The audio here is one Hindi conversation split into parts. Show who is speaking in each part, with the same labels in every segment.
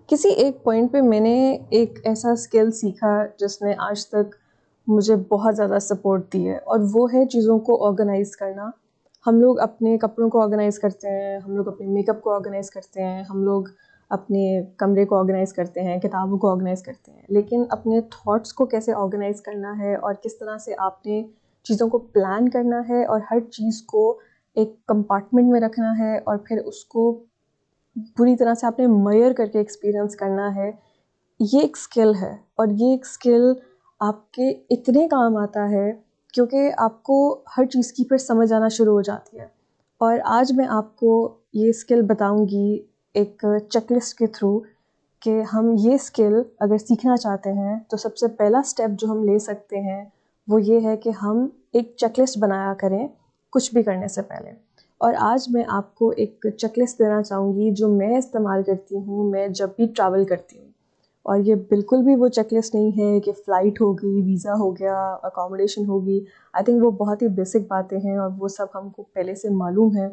Speaker 1: किसी एक पॉइंट पे मैंने एक ऐसा स्किल सीखा जिसने आज तक मुझे बहुत ज़्यादा सपोर्ट दी है, और वो है चीज़ों को ऑर्गेनाइज़ करना। हम लोग अपने कपड़ों को ऑर्गेनाइज़ करते हैं, हम लोग अपने मेकअप को ऑर्गेनाइज़ करते हैं, हम लोग अपने कमरे को ऑर्गेनाइज़ करते हैं, किताबों को ऑर्गेनाइज़ करते हैं। लेकिन अपने थॉट्स को कैसे ऑर्गेनाइज़ करना है और किस तरह से आपने चीज़ों को प्लान करना है और हर चीज़ को एक कंपार्टमेंट में रखना है और फिर उसको पूरी तरह से आपने मेजर करके एक्सपीरियंस करना है, ये एक स्किल है। और ये एक स्किल आपके इतने काम आता है क्योंकि आपको हर चीज़ की फिर समझ आना शुरू हो जाती है। और आज मैं आपको ये स्किल बताऊंगी एक चेकलिस्ट के थ्रू कि हम ये स्किल अगर सीखना चाहते हैं तो सबसे पहला स्टेप जो हम ले सकते हैं वो ये है कि हम एक चेकलिस्ट बनाया करें कुछ भी करने से पहले। और आज मैं आपको एक चेकलिस्ट देना चाहूँगी जो मैं इस्तेमाल करती हूँ मैं जब भी ट्रैवल करती हूँ। और ये बिल्कुल भी वो चेकलिस्ट नहीं है कि फ़्लाइट हो गई, वीज़ा हो गया, अकोमोडेशन होगी। आई थिंक वो बहुत ही बेसिक बातें हैं और वो सब हमको पहले से मालूम है,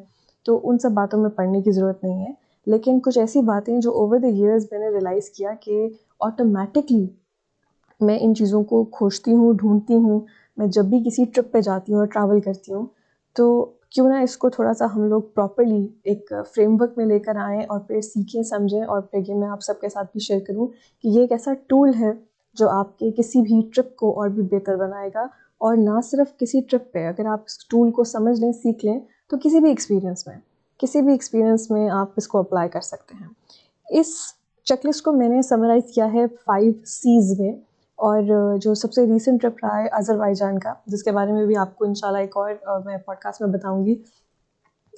Speaker 1: तो उन सब बातों में पढ़ने की ज़रूरत नहीं है। लेकिन कुछ ऐसी बातें जो ओवर द ईयर्स मैंने रियलाइज़ किया कि ऑटोमेटिकली मैं इन चीज़ों को खोजती हूँ, ढूँढती हूँ। मैं जब भी किसी ट्रिप पे जाती हूँ और ट्रैवल करती हूँ, तो क्यों ना इसको थोड़ा-सा हम लोग प्रॉपर्ली एक फ्रेमवर्क में लेकर आएँ और फिर सीखें, समझें और फिर ये मैं आप सबके साथ भी शेयर करूँ कि ये एक ऐसा टूल है जो आपके किसी भी ट्रिप को और भी बेहतर बनाएगा। और ना सिर्फ किसी ट्रिप पे, अगर आप इस टूल को समझ लें, सीख लें, तो किसी भी एक्सपीरियंस में आप इसको अप्लाई कर सकते हैं। इस चेकलिस्ट को मैंने समराइज़ किया है 5 सीज़ में। और जो सबसे रीसेंट ट्रिप रहा है अज़रबैजान का, जिसके बारे में भी आपको इंशाल्लाह एक और मैं पॉडकास्ट में बताऊँगी।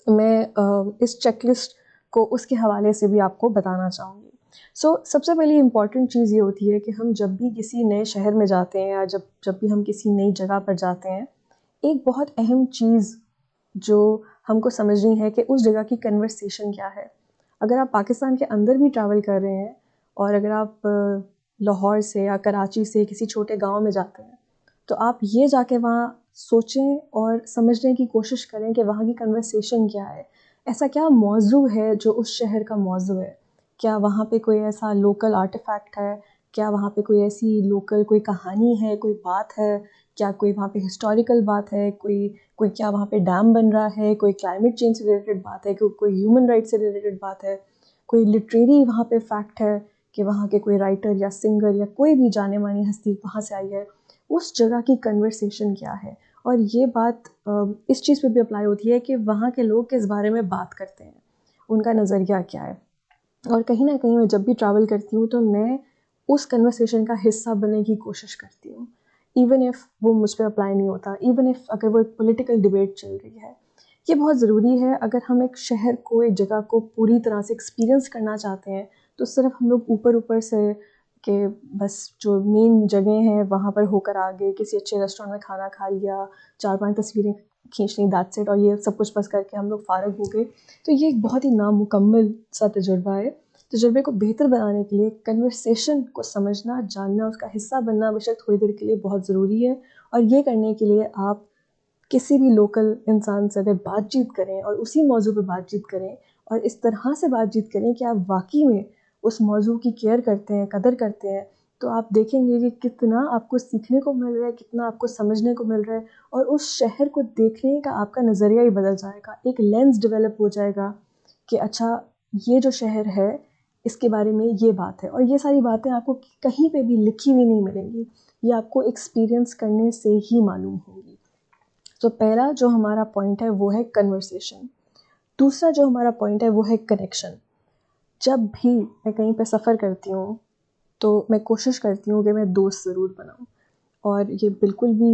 Speaker 1: मैं इस चेकलिस्ट को उसके हवाले से भी आपको बताना चाहूँगी। सबसे पहली इम्पॉर्टेंट चीज़ ये होती है कि हम जब भी किसी नए शहर में जाते हैं या जब जब भी हम किसी नई जगह पर जाते हैं, एक बहुत अहम चीज़ जो हमको समझनी है कि उस जगह की कन्वर्सेशन क्या है। अगर आप पाकिस्तान के अंदर भी ट्रैवल कर रहे हैं और अगर आप लाहौर से या कराची से किसी छोटे गाँव में जाते हैं, तो आप ये जाके वहाँ सोचें और समझने की कोशिश करें कि वहाँ की कन्वर्सेशन क्या है। ऐसा क्या मौज़ू है जो उस शहर का मौज़ू है? क्या वहाँ पे कोई ऐसा लोकल आर्टिफ़ैक्ट है? क्या वहाँ पे कोई ऐसी लोकल कोई कहानी है, कोई बात है? क्या कोई वहाँ पे हिस्टोरिकल बात है? कोई कोई क्या वहाँ पे डैम बन रहा है? कोई क्लाइमेट चेंज से रिलेटेड बात है? कोई ह्यूमन राइट्स से रिलेटेड बात है? कोई लिटरेरी वहाँ पे फैक्ट है कि वहाँ के कोई राइटर या सिंगर या कोई भी जाने-मानी हस्ती वहाँ से आई है? उस जगह की कन्वर्सेशन क्या है? और ये बात इस चीज़ पे भी अप्लाई होती है कि वहाँ के लोग किस बारे में बात करते हैं, उनका नज़रिया क्या है। और कहीं न कहीं मैं जब भी ट्रैवल करती हूँ तो मैं उस कन्वर्सेशन का हिस्सा बनने की कोशिश करती हूँ। इवन इफ़ वो मुझ पे अप्लाई नहीं होता, इवन इफ़ अगर वो एक पॉलिटिकल डिबेट चल रही है। ये बहुत ज़रूरी है अगर हम एक शहर को, एक जगह को पूरी तरह से एक्सपीरियंस करना चाहते हैं, तो सिर्फ़ हम लोग ऊपर-ऊपर से कि बस जो मेन जगह हैं वहाँ पर होकर आ गए, किसी अच्छे रेस्टोरेंट में खाना खा लिया, 4-5 तस्वीरें खींच ली, दैट्स इट, और ये सब कुछ बस करके हम लोग फ़ारिग हो गए। तो ये एक बहुत ही नामुकम्मल सा तजुर्बा है। तजुर्बे को बेहतर बनाने के लिए कन्वर्सेशन को समझना, जानना, उसका हिस्सा बनना बेशक थोड़ी देर के लिए बहुत ज़रूरी है। और ये करने के लिए आप किसी भी लोकल इंसान से अगर बातचीत करें और उसी मौजू पे बातचीत करें और इस तरह से बातचीत करें कि आप वाक़ई में उस मौजू की केयर करते हैं, कदर करते हैं, तो आप देखेंगे कि कितना आपको सीखने को मिल रहा है, कितना आपको समझने को मिल रहा है। और उस शहर को देखने का आपका नज़रिया ही बदल जाएगा। एक लेंस डेवलप हो जाएगा कि अच्छा, ये जो शहर है, इसके बारे में ये बात है। और ये सारी बातें आपको कहीं पे भी लिखी हुई नहीं मिलेंगी, ये आपको एक्सपीरियंस करने से ही मालूम होंगी। तो पहला जो हमारा पॉइंट है वो है कन्वर्सेशन। दूसरा जो हमारा पॉइंट है वो है कनेक्शन। जब भी मैं कहीं पे सफ़र करती हूँ तो मैं कोशिश करती हूँ कि मैं दोस्त ज़रूर बनाऊँ। और ये बिल्कुल भी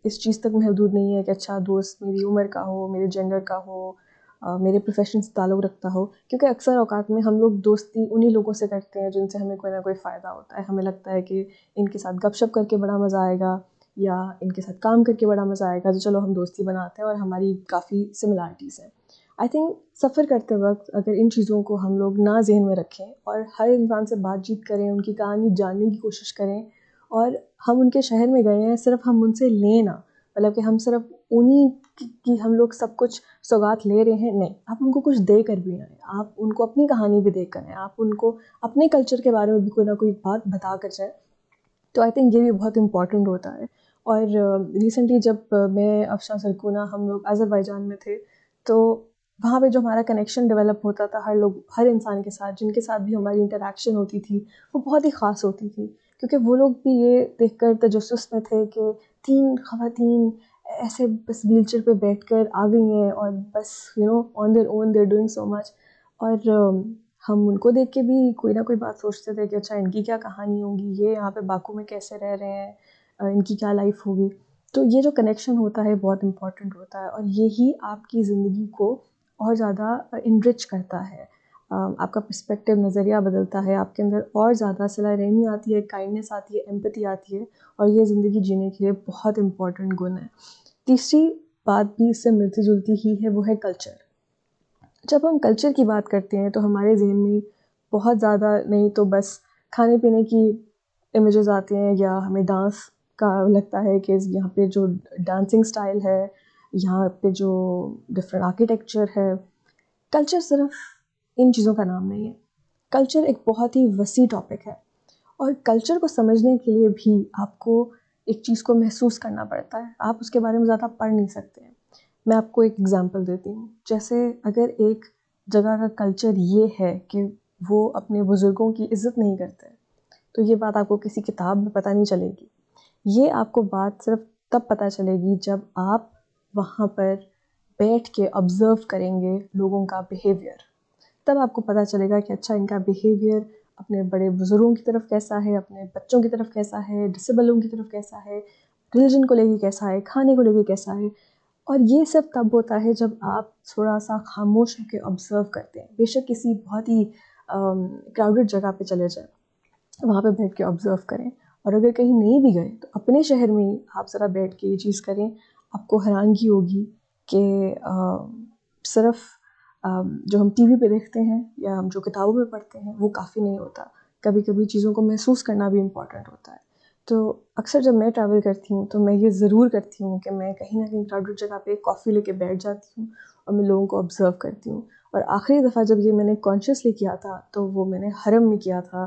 Speaker 1: इस चीज़ तक महदूद नहीं है कि अच्छा दोस्त मेरी उम्र का हो, मेरे जेंडर का हो, मेरे प्रोफेशन से ताल्लुक़ रखता हो। क्योंकि अक्सर औक़ात में हम लोग दोस्ती उन्हीं लोगों से करते हैं जिनसे हमें कोई ना कोई फ़ायदा होता है। हमें लगता है कि इनके साथ गपशप करके बड़ा मज़ा आएगा या इनके साथ काम करके बड़ा मज़ा आएगा, तो चलो हम दोस्ती बनाते हैं। और हमारी काफ़ी सिमिलैरिटीज़ हैं। आई थिंक सफ़र करते वक़्त अगर इन चीज़ों को हम लोग ना ज़हन में रखें और हर इंसान से बातचीत करें, उनकी कहानी जानने की कोशिश करें, और हम उनके शहर में गए हैं, सिर्फ़ हम उनसे लें ना, मतलब कि हम सिर्फ उन्हीं की हम लोग सब कुछ सौगात ले रहे हैं, नहीं, आप उनको कुछ दे कर भी आएँ, आप उनको अपनी कहानी भी दे कर आएँ, आप उनको अपने कल्चर के बारे में भी कोई ना कोई बात बता कर जाएँ। तो आई थिंक ये भी बहुत इम्पॉर्टेंट होता है। और रिसेंटली जब मैं अफशान सरकुना हम लोग अज़रबैजान में थे, तो वहाँ पे जो हमारा कनेक्शन डेवलप होता था हर इंसान के साथ, जिनके साथ भी हमारी इंटरेक्शन होती थी, वो बहुत ही ख़ास होती थी, क्योंकि वो लोग भी ये देखकर तजस्सुस में थे कि 3 ख़वातीन ऐसे बस व्हीलचेयर पे बैठकर आ गई हैं और बस on their own they are doing so much. और हम उनको देख के भी कोई ना कोई बात सोचते थे कि अच्छा इनकी क्या कहानी होगी, ये यहाँ पे बाकू में कैसे रह रहे हैं, इनकी क्या लाइफ होगी। तो ये जो कनेक्शन होता है बहुत इम्पॉर्टेंट होता है, और यही आपकी ज़िंदगी को और ज़्यादा इनरिच करता है। आपका पर्सपेक्टिव, नज़रिया बदलता है, आपके अंदर और ज़्यादा सिला रहमी आती है, काइंडनेस आती है, एम्पैथी आती है, और ये ज़िंदगी जीने के लिए बहुत इम्पॉर्टेंट गुण है। तीसरी बात भी इससे मिलती जुलती ही है, वो है कल्चर। जब हम कल्चर की बात करते हैं तो हमारे ज़हन में बहुत ज़्यादा नहीं तो बस खाने पीने की इमेजेस आते हैं, या हमें डांस का लगता है कि यहाँ पे जो डांसिंग स्टाइल है, यहाँ पे जो डिफरेंट आर्किटेक्चर है। कल्चर सिर्फ इन चीज़ों का नाम नहीं है। कल्चर एक बहुत ही वसी टॉपिक है, और कल्चर को समझने के लिए भी आपको एक चीज़ को महसूस करना पड़ता है। आप उसके बारे में ज़्यादा पढ़ नहीं सकते हैं। मैं आपको एक एग्ज़ाम्पल देती हूँ। जैसे अगर एक जगह का कल्चर ये है कि वो अपने बुज़ुर्गों की इज़्ज़त नहीं करते, तो ये बात आपको किसी किताब में पता नहीं चलेगी। ये आपको बात सिर्फ तब पता चलेगी जब आप वहाँ पर बैठ के ऑब्ज़र्व करेंगे लोगों का बिहेवियर। तब आपको पता चलेगा कि अच्छा इनका बिहेवियर अपने बड़े बुज़ुर्गों की तरफ कैसा है, अपने बच्चों की तरफ कैसा है, डिसेबल लोगों की तरफ कैसा है, रिलीजन को लेके कैसा है, खाने को लेके कैसा है। और ये सब तब होता है जब आप थोड़ा-सा खामोश होके ऑब्ज़र्व करते हैं। बेशक किसी बहुत ही क्राउडेड जगह पे चले जाएँ, वहाँ पे बैठ के ऑब्ज़र्व करें, और अगर कहीं नहीं भी गए तो अपने शहर में ही आप ज़रा बैठ के ये चीज़ करें। आपको हैरानगी होगी कि सिर्फ़ जो हम टीवी पे देखते हैं या हम जो किताबों में पढ़ते हैं वो काफ़ी नहीं होता। कभी-कभी चीज़ों को महसूस करना भी इम्पॉर्टेंट होता है। तो अक्सर जब मैं ट्रैवल करती हूँ तो मैं ये ज़रूर करती हूँ कि मैं कहीं न कहीं क्राउडेड जगह पे कॉफ़ी लेके बैठ जाती हूँ और मैं लोगों को ऑब्ज़र्व करती हूँ। और आखिरी दफ़ा जब ये मैंने कॉन्शियसली किया था तो वो मैंने हरम में किया था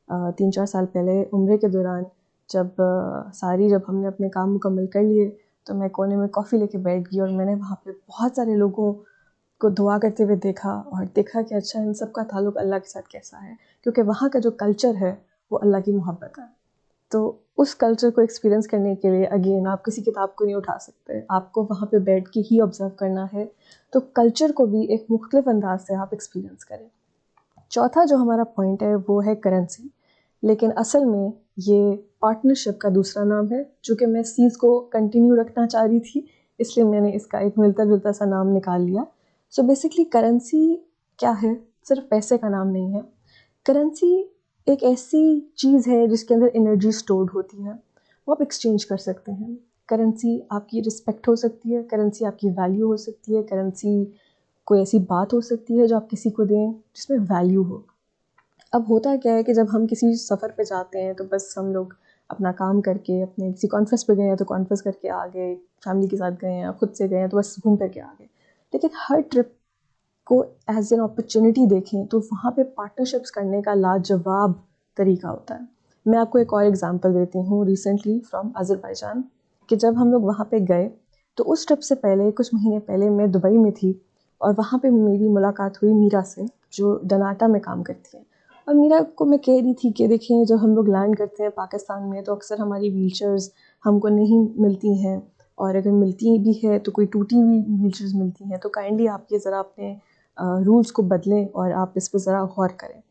Speaker 1: 3-4 साल पहले उम्रे के दौरान। जब हमने अपने काम मुकम्मल कर लिए तो मैं कोने में कॉफ़ी लेके बैठ गई, और मैंने वहाँ पे बहुत सारे लोगों को दुआ करते हुए देखा, और देखा कि अच्छा इन सब का ताल्लुक़ अल्लाह के साथ कैसा है, क्योंकि वहाँ का जो कल्चर है वो अल्लाह की मोहब्बत है। तो उस कल्चर को एक्सपीरियंस करने के लिए अगेन आप किसी किताब को नहीं उठा सकते, आपको वहाँ पे बैठ के ही ऑब्ज़र्व करना है। तो कल्चर को भी एक मुख्तलिफ अंदाज से आप एक्सपीरियंस करें। चौथा जो हमारा पॉइंट है वो है करेंसी, लेकिन असल में ये पार्टनरशिप का दूसरा नाम है, जो कि मैं इस चीज़ को कंटिन्यू रखना चाह रही थी, इसलिए मैंने इसका एक मिलता-जुलता सा नाम निकाल लिया। सो बेसिकली करेंसी क्या है? सिर्फ पैसे का नाम नहीं है। करेंसी एक ऐसी चीज़ है जिसके अंदर एनर्जी स्टोर्ड होती है, वो आप एक्सचेंज कर सकते हैं। करेंसी आपकी रिस्पेक्ट हो सकती है, करेंसी आपकी वैल्यू हो सकती है, करेंसी कोई ऐसी बात हो सकती है जो आप किसी को दें जिसमें वैल्यू हो। अब होता क्या है कि जब हम किसी सफ़र पे जाते हैं तो बस हम लोग अपना काम करके अपने किसी कॉन्फ्रेंस पे गए हैं तो कॉन्फ्रेंस करके आ गए, फैमिली के साथ गए हैं, खुद से गए हैं तो बस घूम फिर के आ गए। लेकिन हर ट्रिप को एज़ एन अपॉर्चुनिटी देखें तो वहाँ पे पार्टनरशिप्स करने का लाजवाब तरीका होता है। मैं आपको एक और एग्ज़ाम्पल देती हूँ रिसेंटली फ्रॉम अज़रबैजान, कि जब हम लोग वहाँ पे गए तो उस ट्रिप से पहले कुछ महीने पहले मैं दुबई में थी, और वहाँ पे मेरी मुलाकात हुई मीरा से, जो डनाटा में काम करती है। और मीरा को मैं कह रही थी कि देखिए जब हम लोग लैंड करते हैं पाकिस्तान में तो अक्सर हमारी व्हीलचेयर्स हमको नहीं मिलती हैं, और अगर मिलती भी है तो कोई टूटी हुई व्हीलचेयर्स मिलती हैं, तो काइंडली आप ये ज़रा अपने रूल्स को बदलें और आप इस पे ज़रा गौर करें।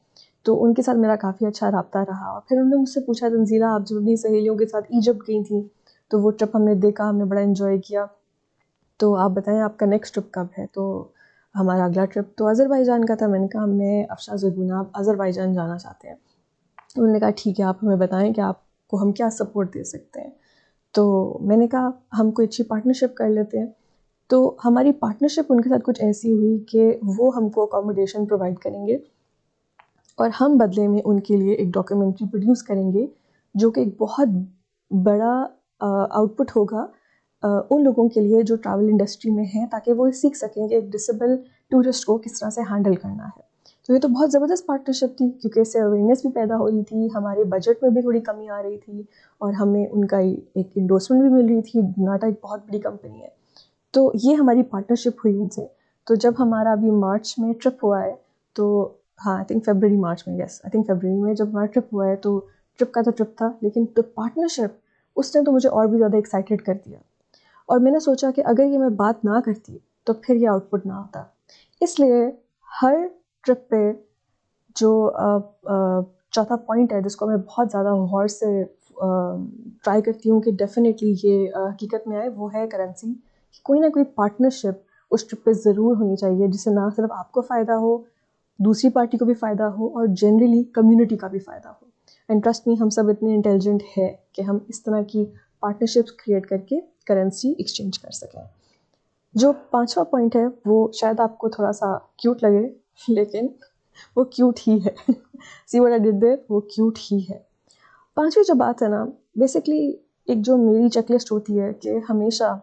Speaker 1: तो उनके साथ मेरा काफ़ी अच्छा राब्ता रहा, और फिर उन्होंने मुझसे पूछा, तंज़ीला आप जब अपनी सहेलियों के साथ इजिप्ट गई थी तो वो ट्रिप हमने देखा, हमने बड़ा एंजॉय किया, तो आप बताएं आपका नेक्स्ट ट्रिप कब है? तो हमारा अगला ट्रिप तो अज़रबैजान का था। मैंने कहा मैं अफशान ज़रगुना अज़रबैजान जाना चाहते हैं। उन्होंने कहा ठीक है, आप हमें बताएं कि आपको हम क्या सपोर्ट दे सकते हैं। तो मैंने कहा हम कोई अच्छी पार्टनरशिप कर लेते हैं। तो हमारी पार्टनरशिप उनके साथ कुछ ऐसी हुई कि वो हमको अकोमोडेशन प्रोवाइड करेंगे, और हम बदले में उनके लिए एक डॉक्यूमेंट्री प्रोड्यूस करेंगे जो कि एक बहुत बड़ा आउटपुट होगा उन लोगों के लिए जो ट्रैवल इंडस्ट्री में हैं, ताकि वो सीख सकें कि एक डिसेबल टूरिस्ट को किस तरह से हैंडल करना है। तो ये तो बहुत ज़बरदस्त पार्टनरशिप थी, क्योंकि इससे अवेयरनेस भी पैदा हो रही थी, हमारे बजट में भी थोड़ी कमी आ रही थी और हमें उनका एक इंडोर्समेंट भी मिल रही थी। नाटा एक बहुत बड़ी कंपनी है, तो ये हमारी पार्टनरशिप हुई उनसे। तो जब हमारा अभी मार्च में ट्रिप हुआ है, तो हाँ आई थिंक फरवरी मार्च में, यस आई थिंक फरवरी में जब हमारा ट्रिप हुआ है, तो ट्रिप का तो ट्रिप था, लेकिन तो पार्टनरशिप उसने तो मुझे और भी ज़्यादा एक्साइटेड कर दिया। और मैंने सोचा कि अगर ये मैं बात ना करती तो फिर ये आउटपुट ना होता। इसलिए हर ट्रिप पे जो चौथा पॉइंट है जिसको मैं बहुत ज़्यादा गौर से ट्राई करती हूँ कि डेफिनेटली ये हकीकत में आए, वो है करेंसी। कोई ना कोई पार्टनरशिप उस ट्रिप पे ज़रूर होनी चाहिए, जिससे ना सिर्फ आपको फ़ायदा हो, दूसरी पार्टी को भी फ़ायदा हो और जनरली कम्युनिटी का भी फ़ायदा हो। एंड ट्रस्ट मी, हम सब इतने इंटेलिजेंट है कि हम इस तरह की पार्टनरशिप्स क्रिएट करके करेंसी एक्सचेंज कर सकें। जो पांचवा पॉइंट है वो शायद आपको थोड़ा सा क्यूट लगे, लेकिन वो क्यूट ही है। See what I did there, वो क्यूट ही है। पांचवी जो बात है ना, बेसिकली एक जो मेरी चेकलिस्ट होती है कि हमेशा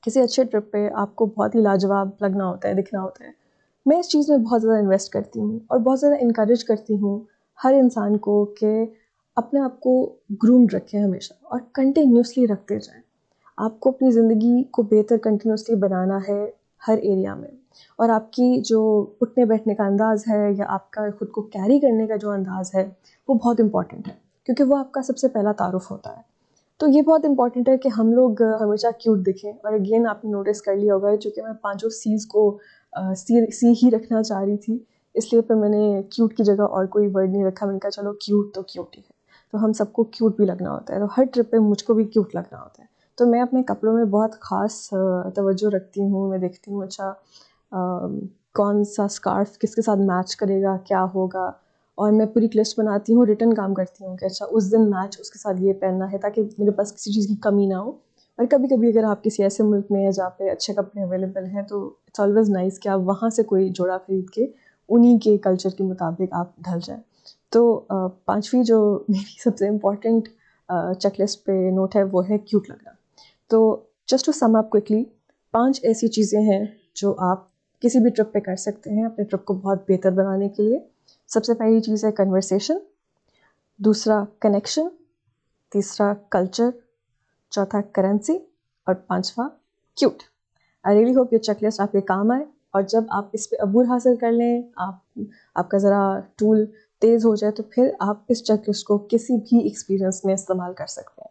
Speaker 1: किसी अच्छे ट्रिप पे आपको बहुत ही लाजवाब लगना होता है, दिखना होता है। मैं इस चीज़ में बहुत ज़्यादा इन्वेस्ट करती हूँ और बहुत ज़्यादा इनकरेज करती हूँ हर इंसान को कि अपने आप को ग्रूम्ड रखें हमेशा और कंटिन्यूसली रखते जाएं। आपको अपनी ज़िंदगी को बेहतर कंटिन्यूसली बनाना है हर एरिया में, और आपकी जो उठने बैठने का अंदाज़ है या आपका खुद को कैरी करने का जो अंदाज़ है, वो बहुत इंपॉर्टेंट है, क्योंकि वो आपका सबसे पहला तारुफ होता है। तो ये बहुत इंपॉर्टेंट है कि हम लोग हमेशा क्यूट दिखें। और अगेन आपने नोटिस कर लिया होगा, चूँकि मैं पाँचों सीज़ को सी ही रखना चाह रही थी, इसलिए फिर मैंने क्यूट की जगह और कोई वर्ड नहीं रखा। मैंने कहा चलो क्यूट तो क्यूट ही है, तो हम सबको क्यूट भी लगना होता है, तो हर ट्रिप पे मुझको भी क्यूट लगना होता है। तो मैं अपने कपड़ों में बहुत ख़ास तवज्जो रखती हूँ। मैं देखती हूँ अच्छा कौन सा स्कार्फ किसके साथ मैच करेगा, क्या होगा, और मैं पूरी लिस्ट बनाती हूँ, रिटर्न काम करती हूँ कि अच्छा उस दिन मैच उसके साथ ये पहनना है, ताकि मेरे पास किसी चीज़ की कमी ना हो। और कभी कभी अगर आप किसी ऐसे मुल्क में हैं जहाँ पे अच्छे कपड़े अवेलेबल हैं, तो इट्स ऑलवेज़ नाइस कि आप वहाँ से कोई जोड़ा खरीद के उन्हीं के कल्चर के मुताबिक आप ढल जाएँ। तो पाँचवीं जो मेरी सबसे इम्पॉर्टेंट चेकलिस्ट पे नोट है, वो है क्यूट लगना। तो just to sum up quickly, 5 ऐसी चीज़ें हैं जो आप किसी भी ट्रिप पे कर सकते हैं अपने ट्रिप को बहुत बेहतर बनाने के लिए। सबसे पहली चीज़ है कन्वर्सेशन, दूसरा कनेक्शन, तीसरा कल्चर, चौथा करेंसी और पांचवा क्यूट। आई रियली होप ये चेकलिस्ट आपके काम आए, और जब आप इस पे अबूर हासिल कर लें, आपका ज़रा टूल तेज़ हो जाए, तो फिर आप इस चेकलिस्ट को किसी भी एक्सपीरियंस में इस्तेमाल कर सकते हैं।